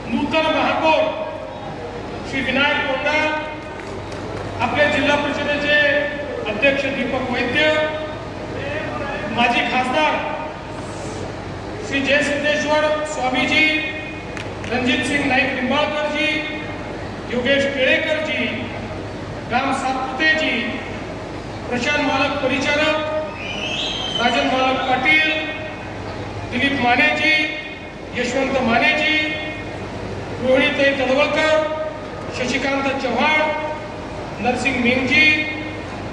नूतन महापौर श्री विनायक कोंडाल, आपले जिल्हा परिषदेचे अध्यक्ष दीपक वैद्य, माजी खासदार श्री जयसिद्धेश्वर स्वामीजी, रणजित सिंग नाईक निंबाळकरजी, योगेश केळेकरजी, राम सातपुतेजी, प्रशांत मालक परिचारक, राजन मालक पाटील, दिलीप मानेजी, यशवंत मानेजी, रोहिणीताई तडवळकर, शशिकांत चव्हाण, नरसिंग मेंगजी,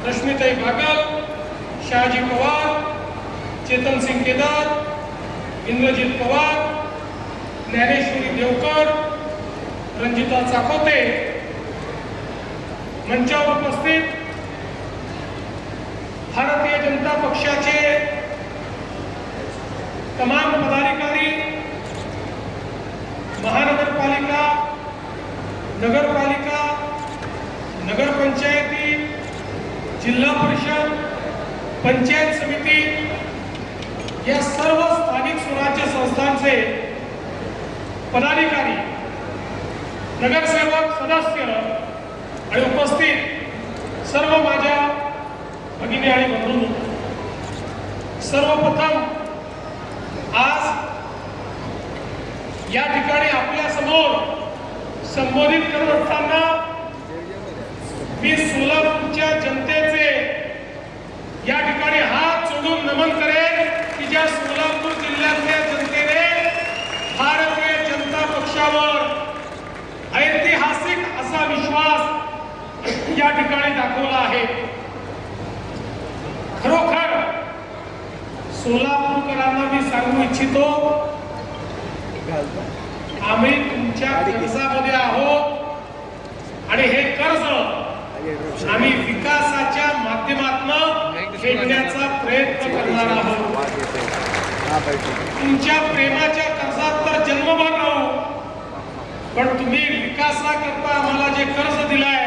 रश्मीताई बागल, शहाजी पवार, चेतन सिंग केदार, इंद्रजित पवार, ज्ञानेश्वरी देवकर, रंजिता चाकोते, मंचावर उपस्थित भारतीय जनता पक्षाचे तमाम पदाधिकारी, महानगरपालिका, नगरपालिका, नगरपंचायती, जिल्हा परिषद, पंचायत समिती या सर्व स्थानिक स्वराज्य संस्थांचे पदाधिकारी, नगरसेवक, सदस्य आणि उपस्थित सर्व माझ्या भगिनी आणि बंधूंनो, सर्वप्रथम आज या ठिकाणी आपल्या समोर संबोधित करत असताना मी सोलापूरच्या जनतेचे या ठिकाणी हात जोडून नमन करेन की ज्या सोलापूर जिल्ह्यातल्या जनतेने भारतीय जनता पक्षावर ऐतिहासिक असा विश्वास या ठिकाणी दाखवला आहे। खरोखर सोलापूरकरांना मी सांगू इच्छितो, आम्ही तुमच्या कर्जामध्ये आहोत आणि हे कर्ज आम्ही विकासाच्या माध्यमातून फेडण्याचा प्रयत्न करणार आहोत। तुमच्या प्रेमाच्या कर्जात तर जन्मभर राहू, पण तुम्ही विकासाकरता आम्हाला जे कर्ज दिलाय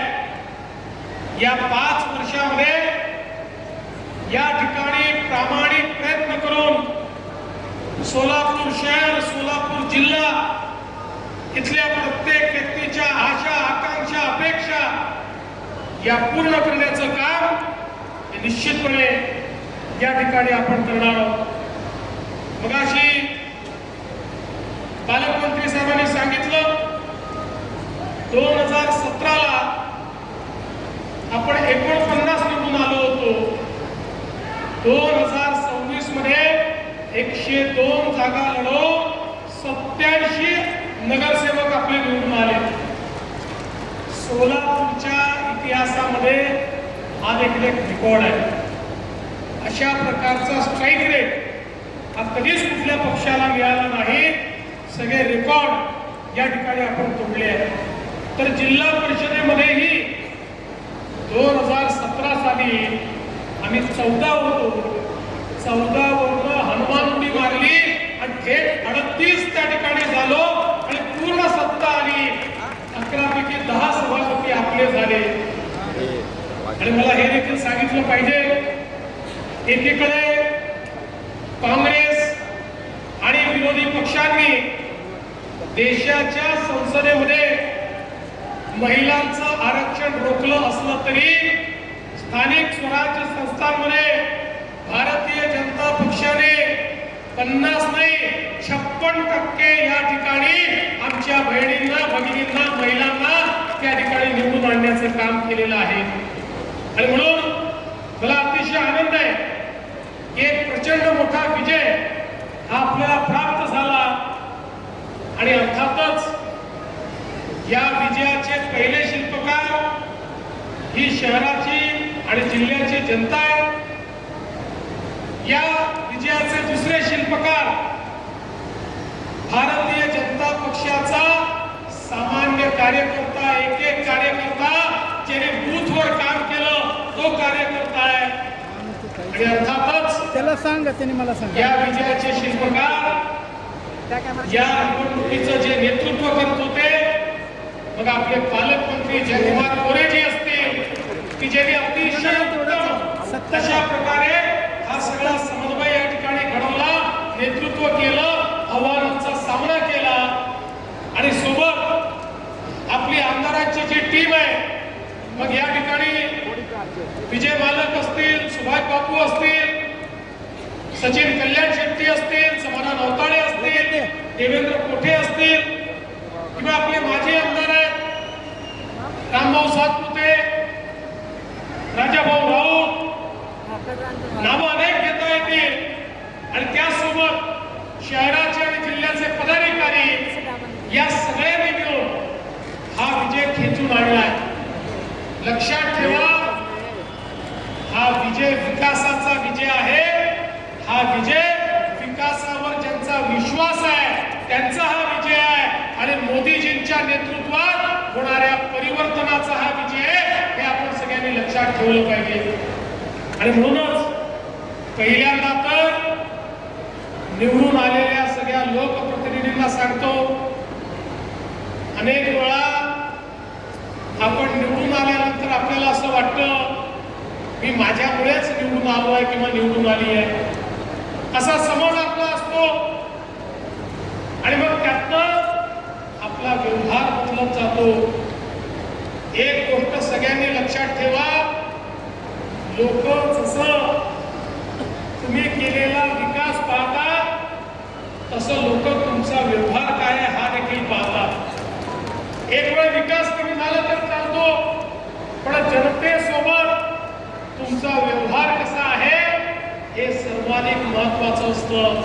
या 5 वर्षामध्ये या ठिकाणी प्रामाणिक प्रयत्न करून सोलापूर शहर, सोलापूर जिल्हा इथल्या प्रत्येक व्यक्तीच्या आशा, आकांक्षा, अपेक्षा या पूर्ण करण्याचं काम निश्चितपणे या ठिकाणी आपण करणार आहोत। मगाशी पालकमंत्री साहेबांनी सांगितलं 2017ला आपण 49 निवडून आलो होतो, 2026 मध्ये 102 जागा लढवून 87 नगरसेवक आपले निवडून आले। सोलापूरच्या इतिहासामध्ये हा देखील एक रेकॉर्ड आहे। अशा प्रकारचा स्ट्राईक रेट हा कधीच कुठल्या पक्षाला मिळाला नाही। सगळे रेकॉर्ड या ठिकाणी आपण तोडले आहेत। तर जिल्हा परिषदेमध्येही 2017 साली आम्ही 14 होतो, 14 वरून हनुमान उडी मारली आणि थेट 38 त्या ठिकाणी झालो आणि पूर्ण सत्ता आली। 11 पैकी 10 सभापती आपले झाले। आणि मला हे देखील सांगितलं पाहिजे, एकीकडे काँग्रेस आणि विरोधी पक्षांनी देशाच्या संसदेमध्ये महिलांचं आरक्षण रोखलं असलं तरी स्थानिक स्वराज्य संस्थांमध्ये भारतीय जनता पक्षाने 50 नाही 56% या ठिकाणी आमच्या बहिणींना, भगिनींना, महिलांना त्या ठिकाणी निवडून आणण्याचं काम केलेलं आहे। आणि म्हणून मला अतिशय आनंद आहे की एक प्रचंड मोठा विजय हा आपल्याला प्राप्त झाला। आणि अर्थातच या विजयाचे पहिले शिल्पकार ही शहराची आणि जिल्ह्याची जनता आहे। या विजयाचे दुसरे शिल्पकार भारतीय जनता पक्षाचा सामान्य कार्यकर्ता, एक कार्यकर्ता ज्याने बूथवर काम केलं तो कार्यकर्ता आहे। आणि अर्थातच त्याला सांगा, त्याने मला सांगा, या विजयाचे शिल्पकार या निवडणुकीचं जे नेतृत्व करत होते, मग आपले पालकमंत्री जयकुमार गोरेजी असतील की ज्यांनी अतिशय उत्तम अशा प्रकारे हा सगळा समन्वय या ठिकाणी घडवला, नेतृत्व केलं, आव्हानांचा सामना केला आणि सोबत मग या ठिकाणी विजय मालक असतील, सुभाष बापू असतील, सचिन कल्याण शेट्टी असतील, समाधान अवताडे असतील, देवेंद्र कोठे असतील, किंवा आपले माजी आमदार आहेत रामभाऊ सातपुते, राजाभाऊ राऊत, नावं अनेक घेता येतील. आणि त्यासोबत शहराचे आणि जिल्ह्याचे पदाधिकारी या सगळ्यांनी मिळून हा विजय खेचून आणलाय. लक्षात ठेवा, हा विजय विकासाचा विजय आहे. हा विजय विकासावर ज्यांचा विश्वास आहे त्यांचा हा विजय आहे. आणि मोदीजींच्या नेतृत्वात होणाऱ्या परिवर्तनाचा हा विजय आहे, हे आपण सगळ्यांनी लक्षात ठेवलं पाहिजे. आणि म्हणूनच पहिल्यांदा तर निवडून आलेल्या सगळ्या लोकप्रतिनिधींना सांगतो, अनेक वेळा आपण निवडून आल्यानंतर आपल्याला असं वाटतं मी माझ्यामुळेच निवडून आलो आहे किंवा निवडून आली आहे, असा समज आपला असतो. आणि मग त्यातनं आपला व्यवहार बदलत जातो. एक गोष्ट सगळ्यांनी लक्षात ठेवा, लोक जसं तुम्ही केलेला विकास पाहतात तसं लोक तुमचा व्यवहार काय आहे हा देखील पाहतात. एक वेळ विकास कमी झाला तर चालतो, पण जनतेसोबत तुमचा व्यवहार कसा आहे हे सर्वाधिक महत्वाचं असतं.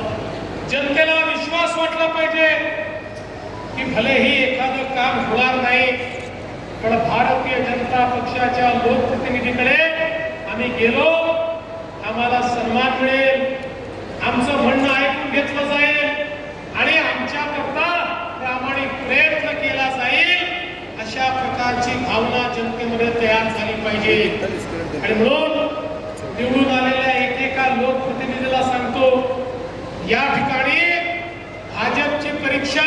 जनतेला विश्वास वाटला पाहिजे की भलेही एखादं काम होणार नाही, पण भारतीय जनता पक्षाच्या लोकप्रतिनिधीकडे आम्ही गेलो, आम्हाला सन्मान मिळेल, आमचं म्हणणं ऐकून घेतलं जाईल आणि आमच्याकरता प्रामाणिक प्रयत्न केला जाईल, अशा प्रकारची भावना जनतेमध्ये तयार झाली पाहिजे. आणि म्हणून निवडून आलेल्या एकेका लोकप्रतिनिधीला सांगतो, या ठिकाणी भाजपची परीक्षा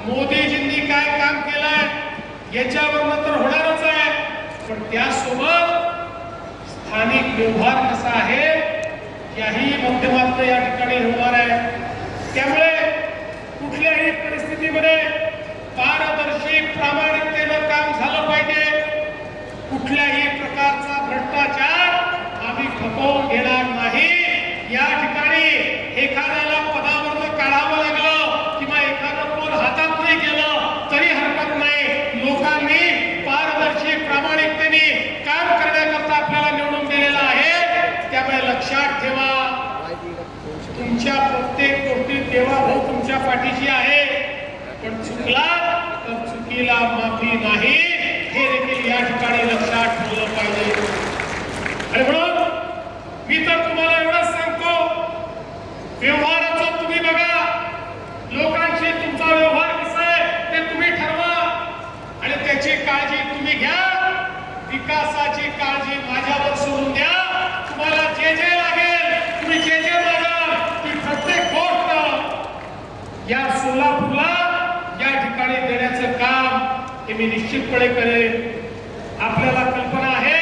मोदीजींनी काय काम केलंय याच्यावर तर होणारच आहे, पण त्यासोबत स्थानिक व्यवहार कसा आहे याही माध्यमातून या ठिकाणी होणार आहे. त्यामुळे कुठल्याही परिस्थितीमध्ये पारदर्शी प्रामाणिकतेनं काम झालं पाहिजे. कुठल्याही प्रकारचा भ्रष्टाचार आम्ही खपवून घेणार नाही. या ठिकाणी एखाद्याला पदावरनं काढावं लागलं किंवा एखादं पद हातात नाही गेलं तरी हरकत नाही. लोकांनी पारदर्शी प्रामाणिकतेने काम करण्याकरता आपल्याला निवडून दिलेलं आहे. त्यामुळे लक्षात ठेवा, तुमच्या प्रत्येक गोष्टीत देवाभाऊ तुमच्या पाठीशी आहे, पण चुकला तर चुकीला माफी नाही, हे देखील या ठिकाणी लक्षात ठेवलं पाहिजे. आणि म्हणून मी तर तुम्हाला एवढंच सांगतो, व्यवहाराचं तुम्ही बघा, लोकांशी तुमचा व्यवहार कसा आहे ते तुम्ही ठरवा आणि त्याची काळजी तुम्ही घ्या. विकासाची काळजी माझ्यावर सोडून द्या. तुम्हाला जे जे लागेल, तुम्ही जे जे मागाल, ती प्रत्येक गोष्ट या सोलापूरला या ठिकाणी देण्याचं काम हे मी निश्चितपणे करेन. आपल्याला कल्पना आहे,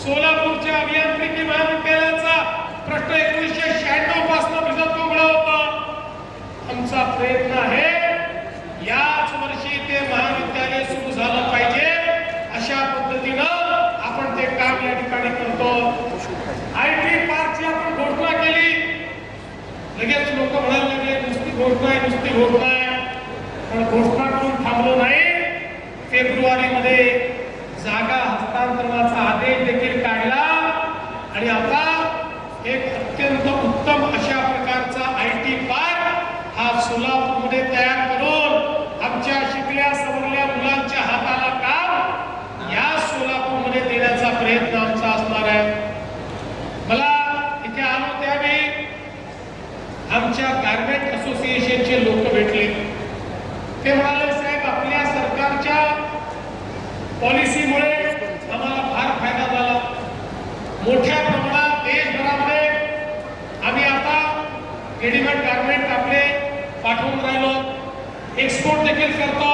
सोलापूरच्या अभियांत्रिकी महाविद्यालयाचा प्रश्न 1996 पासून भिजत उघडा होता. आमचा प्रयत्न आहे याच वर्षी ते महाविद्यालय सुरू झालं पाहिजे, अशा पद्धतीनं आपण ते काम या ठिकाणी करतो. IT पार्कची आपण घोषणा केली, लगेच लोक म्हणायला लागले नुसती घोषणा आहे, नुसती घोषणा आहे. पण घोषणा करून थांबलो नाही. फेब्रुवारीमध्ये जागा हस्तांतरणाचा आदेश देखील काढला आणि आता एक अत्यंत उत्तम अशा प्रकारचा IT पार्क हा सोलापूरमध्ये तयार करून आमच्या शिकल्या सवरल्या मुलांच्या हाताला काम या सोलापूरमध्ये देण्याचा प्रयत्न आमचा असणार आहे. मला इथे आलो त्यावेळी आमच्या गारमेंट असोसिएशनचे लोक भेटले. ते म्हणाले, साहेब आपल्या सरकारच्या पॉलिसीमुळे आम्हाला फार फायदा झाला. मोठ्या प्रमाणात देशभरामध्ये आम्ही आता रेडीमेड गारमेंट आपले पाठवून राहिलो, एक्सपोर्ट देखील करतो.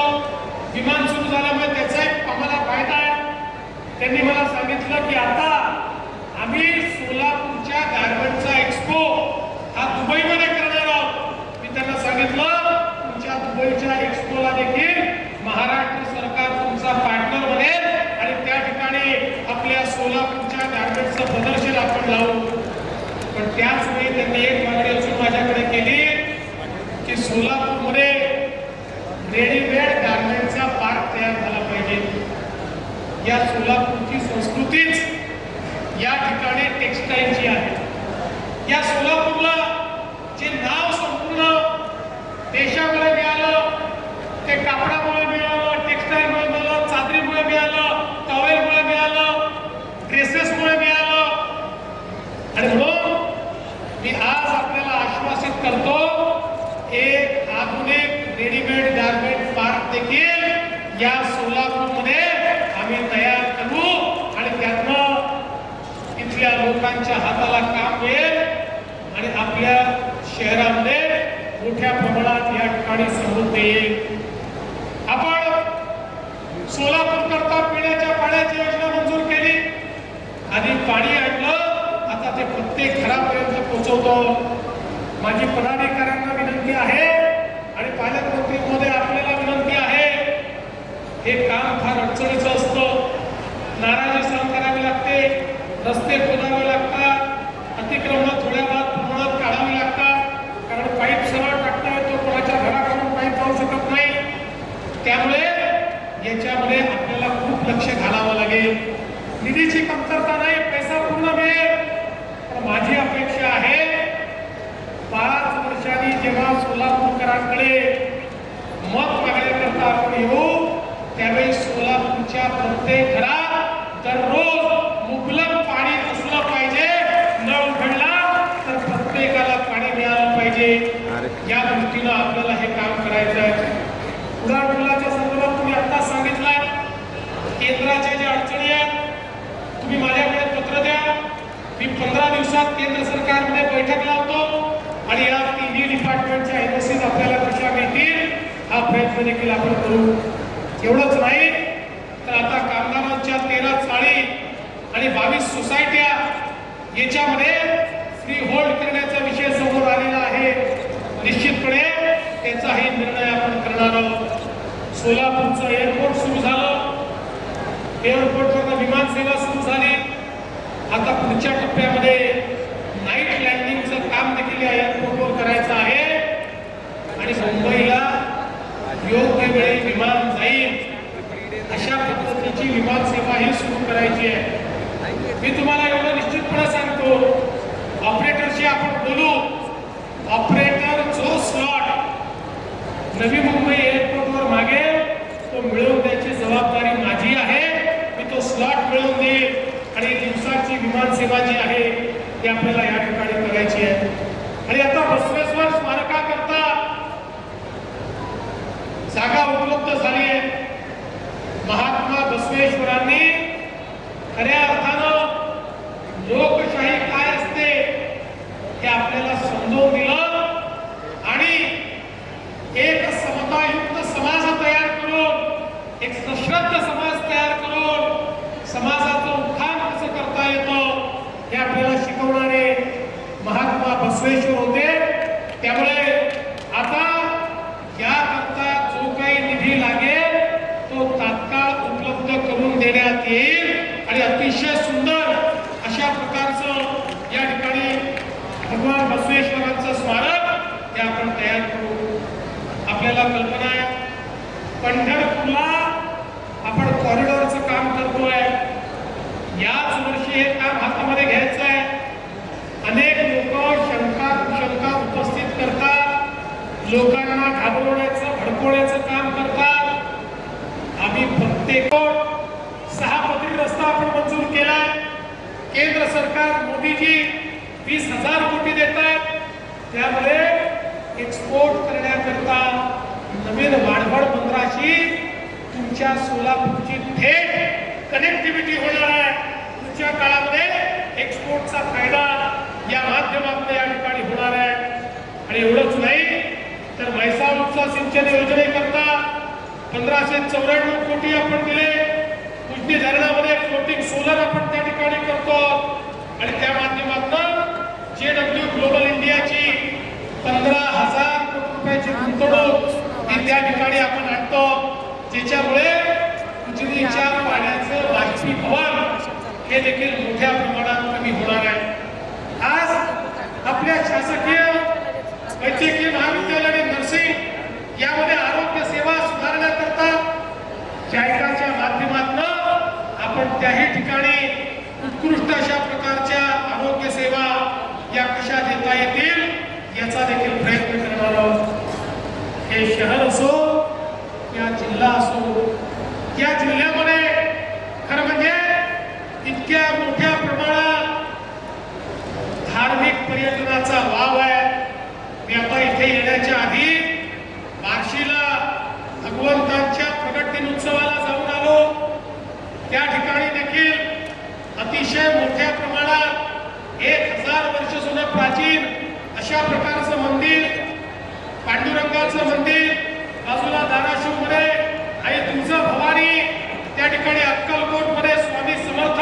विमान सुरू झाल्यामुळे त्याचा एक आम्हाला फायदा आहे. त्यांनी मला सांगितलं की आता आम्ही सोलापूरच्या गारमेंटचा एक्सपो हा दुबईमध्ये करणार आहोत. मी त्यांना सांगितलं तुमच्या दुबईच्या एक्सपोला देखील महाराष्ट्र सरकार तुमचा पार्टनर बनेल आणि आपण लावू. पण त्याच वेळी त्यांनी एक मागणी अजून माझ्याकडे केली की सोलापूरमध्ये रेडीमेड गारमेंटचा पार्क तयार झाला पाहिजे. या सोलापूरची संस्कृतीच या ठिकाणी टेक्सटाईलची आहे. या सोलापूरला जे नाव संपूर्ण देशामुळे मिळालं ते कापडामुळे मिळालं, टेक्सटाईलमुळे मिळालं, चादरीमुळे मिळालं, टॉवेलमुळे मिळालं, ड्रेसेसमुळे मिळालं. आणि म्हणून मी आज आपल्याला आश्वासित करतो, एक आधुनिक रेडीमेड गारमेंट पार्क देखील या सोलापूरमध्ये आम्ही तयार करू आणि त्यातनं इथल्या लोकांच्या हाताला काम मिळेल आणि आपल्या शहरामध्ये मोठ्या प्रमाणात या ठिकाणी समृद्धी येईल. आपण सोलापूर करता पिण्याच्या पाण्याची योजना मंजूर केली. आधी पाणी आणलं, आता ते प्रत्येक घरापर्यंत पोहोचवतो. माझी पदाधिकाऱ्यांना विनंती आहे आणि पालकमंत्री महोदय आपल्याला विनंती आहे, हे काम फार अडचणीचं असतं. नाराजी सहन करावी लागते, रस्ते खोदावे लागतात, अतिक्रमण थोड्या प्रमाणात काढावी लागतात, कारण पाईप सरळ टाकता येतो, कोणाच्या घराकडून पाईप जाऊ शकत नाही. त्यामुळे याच्यामध्ये आपल्याला खूप लक्ष घालावं लागेल. निधीची कमतरता नाही, पैसा पूर्ण मिळेल. पण माझी अपेक्षा आहे 5 वर्षांनी जेव्हा सोलापूरकरांकडे मत मागण्याकरता आपण येऊ, त्यावेळी सोलापूरच्या प्रत्येक घरात दररोज मुबलक पाणी असलं पाहिजे. नळ उघडला तर प्रत्येकाला पाणी मिळालं पाहिजे. या दृष्टीनं आपल्याला हे काम करायचं आहे. उडान पुलाच्या संदर्भात तुम्ही आता सांगितलंय, केंद्राच्या ज्या अडचणी आहेत तुम्ही माझ्याकडे पत्र द्या. मी 15 दिवसात केंद्र सरकारमध्ये बैठक लावतो आणि या तिन्ही डिपार्टमेंटच्या एमओसीज आपल्याला कशा मिळतील हा प्रयत्न देखील आपण करू. एवढंच नाही तर आता कामगारांच्या 13 चाळी आणि 22 सोसायट्या याच्यामध्ये फ्री होल्ड करण्याचा विषय समोर आलेला आहे. निश्चितपणे त्याचाही निर्णय आपण करणार आहोत. सोलापूरचं एअरपोर्ट सुरू झालं, एअरपोर्टवरनं विमान सेवा सुरू झाली. आता पुढच्या टप्प्यामध्ये नाईट लँडिंगचं काम देखील या एअरपोर्टवर करायचं आहे आणि मुंबईला योग्य वेळी विमान जाईल अशा पद्धतीची विमान सेवा ही सुरू करायची आहे. मी तुम्हाला एवढं निश्चितपणे सांगतो, ऑपरेटरशी आपण बोलू. ऑपरेटर जो स्लॉट नवी मुंबई एअरपोर्टवर मागेल तो मिळवून द्यायची जबाबदारी माझी आहे. मी तो स्लॉट मिळवून देईल आणि दिवसाची विमान सेवा जी आहे ती आपल्याला या ठिकाणी करायची आहे. आणि आता बसवेश्वर स्मारकाकरता जागा उपलब्ध झाली आहे. महात्मा बसवेश्वरांनी खऱ्या अर्थानं लोकशाही काय असते हे आपल्याला समजून दिलं आणि एक समतायुक्त समाज तयार करून, एक सश्रद्ध समाज तयार करून समाजाचं उत्थान कसं करता येतं हे आपल्याला शिकवणारे महात्मा बसवेश्वर होते. त्यामुळे आता याकरता जो काही निधी लागेल तो तात्काळ उपलब्ध करून देण्यात येईल आणि अतिशय सुंदर अशा प्रकारचं या ठिकाणी भगवान बसवेश्वरांचं स्मारक हे आपण तयार करू. आपल्याला कल्पना आहे, पंढरपूरला आपण कॉरिडॉरचं काम करतोय. याच वर्षी हे काम हातामध्ये घ्यायचं आहे. अनेक लोक शंका कुशंका उपस्थित करतात, लोकांना घाबरवण्याचं भडकवण्याचं काम करतात. आम्ही प्रत्येक 6 पदरी रस्ता आपण मंजूर केलाय. केंद्र सरकार मोदीजी 20,000 कोटी देतात. त्यामुळे एक्सपोर्ट करण्याकरता नवीन वाढवड बंदराशी तुमच्या सोलापूरची थेट कनेक्टिव्हिटी होणार आहे. पुढच्या काळामध्ये एक्सपोर्टचा फायदा या माध्यमातून या ठिकाणी होणार आहे. आणि एवढंच नाही तर म्हैसाळ उपसा सिंचन योजनेकरता 1594 कोटी आपण दिले. उजनी धरणामध्ये फ्लोटिंग सोलर आपण त्या ठिकाणी करतो आणि त्या माध्यमातून JW ग्लोबल इंडियाची 15,000 कोटी रुपयाची गुंतवणूक ही त्या ठिकाणी आपण आणतो, ज्याच्यामुळे उजनीच्या पाण्याचं बाष्पीभवन हे देखील मोठ्या प्रमाणात कमी होणार आहे. शासकीय वैद्यकीय महाविद्यालय आणि नर्सिंग यामध्ये आरोग्य सेवा सुधारण्याकरता जाहिरातीच्या माध्यमातून आपण त्याही ठिकाणी उत्कृष्ट अशा प्रकारच्या आरोग्य सेवा या कशा देता येतील याचा देखील प्रयत्न करणार आहोत. हे शहर असो या जिल्हा असो, या जिल्ह्यामध्ये खरं म्हणजे इतक्या मोठ्या प्रमाणात धार्मिक पर्यटनाचा वाव आहे. मी आता इथे येण्याच्या आधी बार्शीला भगवंतांच्या प्रगट दिन उत्सवाला जाऊन आलो. त्या ठिकाणी देखील अतिशय मोठ्या प्रमाणात 1000 वर्ष जुनं प्राचीन अशा प्रकारचं मंदिर, पांडुरंगाचं मंदिर, बाजूला धाराशिवमध्ये आई तुळजाभवानी, त्या ठिकाणी अक्कलकोटमध्ये स्वामी समर्थ.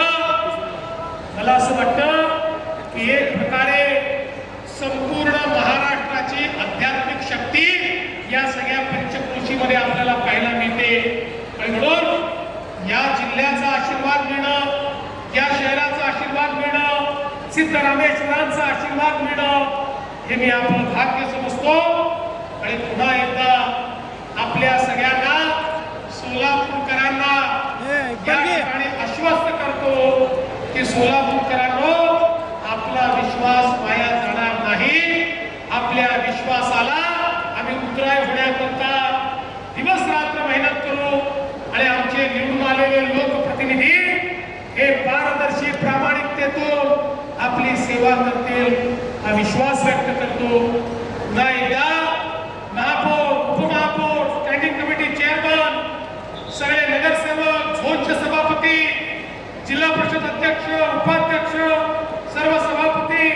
मला असं वाटतं की एक प्रकारे संपूर्ण महाराष्ट्राची आध्यात्मिक शक्ती या सगळ्या पंचक्रोशीमध्ये आपल्याला पाहायला मिळते. आणि म्हणून या जिल्ह्याचा आशीर्वाद मिळणं, या शहराचा आशीर्वाद मिळणं, सिद्धरामेश्वरांचा आशीर्वाद मिळणं हे मी आपलं भाग्य समजतो. आणि पुन्हा एकदा आपल्या सगळ्यांना सोलापूरकरांना या ठिकाणी आश्वस्त करतो की सोलापूरकरांनो, आपला विश्वास वाया जाणार नाही. आपल्या विश्वासाला आम्ही उतराय होण्याकरता दिवस रात्र मेहनत करू आणि आमचे निवडून आलेले लोकप्रतिनिधी हे पारदर्शी प्रामाणिकतेतून आपली सेवा करतील हा विश्वास व्यक्त करतो. पुन्हा एकदा महापौर, उपमहापौर, स्टँडिंग कमिटी चेअरमन, सगळे नगरसेवक, झोनचे सभापती, जिल्हा परिषद अध्यक्ष, उपाध्यक्ष, सर्व सभापती,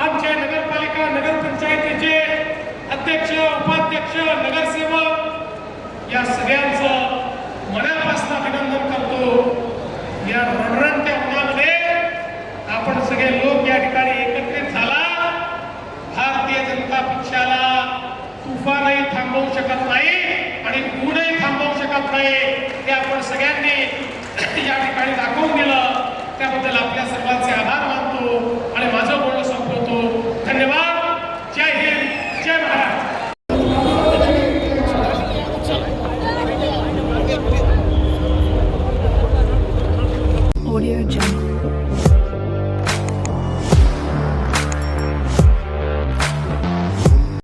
आमचे नगरपालिका नगरपंचायतीचे अध्यक्ष, उपाध्यक्ष, नगरसेवक या सगळ्यांचं मनापासून अभिनंदन करतो. या रणरणत्या उन्हामध्ये आपण सगळे लोक या ठिकाणी एकत्रित झाला. भारतीय जनता पक्षाला तुफानही थांबवू शकत नाही आणि ऊनही थांबवू शकत नाही हे आपण सगळ्यांनी या ठिकाणी दाखवून दिलं. त्याबद्दल आपल्या सर्वांचे आभार मानतो आणि माझं बोलणं संपवतो. धन्यवाद. जय हिंद, जय महाराष्ट्र. Audio Jungle.